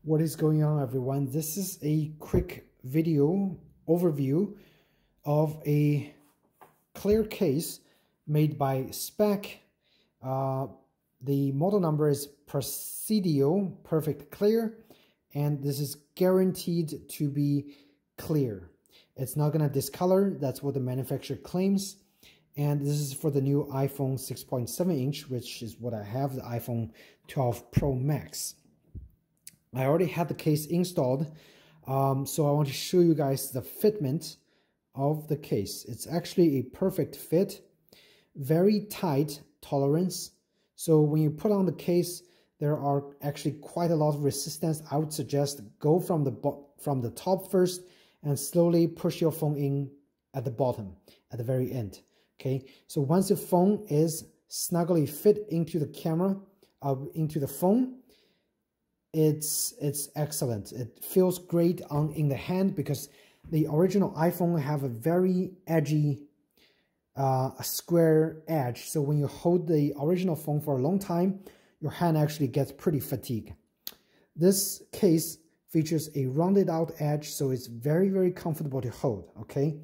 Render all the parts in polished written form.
What is going on, everyone? This is a quick video overview of a clear case made by Speck. The model number is Presidio Perfect Clear, and this is guaranteed to be clear. It's not going to discolor. That's what the manufacturer claims. And this is for the new iPhone 6.7 inch, which is what I have, the iPhone 12 Pro Max. I already had the case installed, so I want to show you guys the fitment of the case. It's actually a perfect fit, very tight tolerance. So when you put on the case, there are actually quite a lot of resistance. I would suggest go from the top first and slowly push your phone in at the bottom, at the very end. Okay, so once your phone is snugly fit into the camera, into the phone, it's excellent. It feels great in the hand because the original iPhone have a very edgy a square edge. So when you hold the original phone for a long time, your hand actually gets pretty fatigued. This case features a rounded out edge, so it's very, very comfortable to hold. Okay.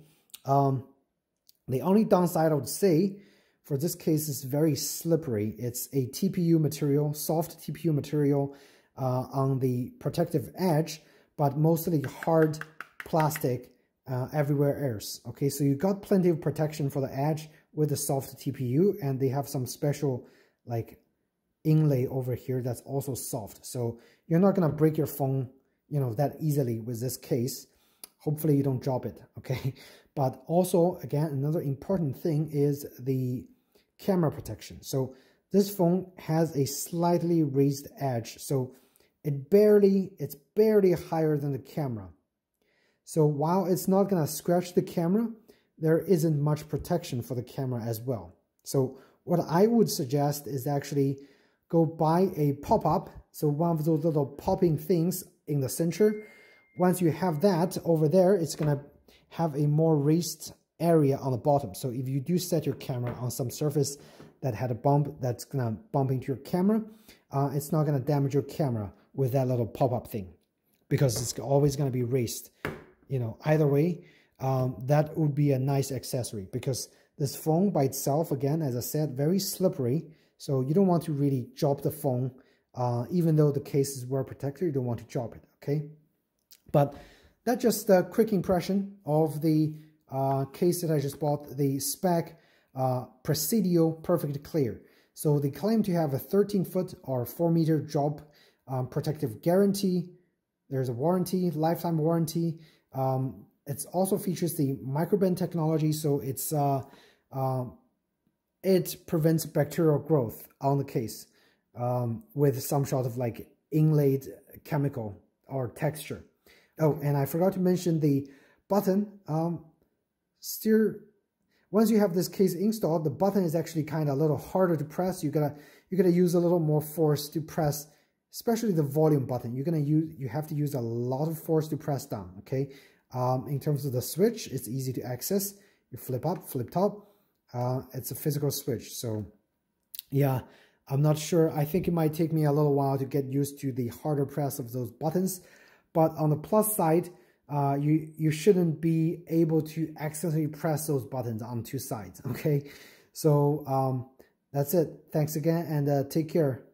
The only downside I would say for this case is very slippery. It's a TPU material, soft TPU material on the protective edge, but mostly hard plastic everywhere else. Okay, so you got plenty of protection for the edge with the soft TPU, and they have some special like inlay over here that's also soft. So you're not gonna break your phone, you know, that easily with this case. Hopefully you don't drop it, okay? But also, again, another important thing is the camera protection. So this phone has a slightly raised edge, so it's barely higher than the camera. So while it's not gonna scratch the camera, there isn't much protection for the camera as well. So what I would suggest is actually go buy a pop-up. So one of those little popping things in the center. Once you have that over there, it's gonna have a more raised area on the bottom. So if you do set your camera on some surface that had a bump that's gonna bump into your camera, it's not gonna damage your camera with that little pop-up thing because it's always gonna be raised. You know, either way, that would be a nice accessory because this phone by itself, again, as I said, very slippery. So you don't want to really drop the phone, even though the case is well protected, you don't want to drop it, okay? But that's just a quick impression of the case that I just bought, the Speck Presidio Perfect Clear. So they claim to have a 13-foot or 4-meter drop protective guarantee. There's a warranty, lifetime warranty. It also features the microband technology, so it prevents bacterial growth on the case with some sort of like inlaid chemical or texture. Oh, and I forgot to mention the button. Once you have this case installed, the button is actually kind of a little harder to press. You gotta use a little more force to press, especially the volume button. You have to use a lot of force to press down. Okay. In terms of the switch, it's easy to access. You flip up, flip top. It's a physical switch. So yeah, I'm not sure. I think it might take me a little while to get used to the harder press of those buttons. But on the plus side, you shouldn't be able to accidentally press those buttons on two sides. Okay, so that's it. Thanks again, and take care.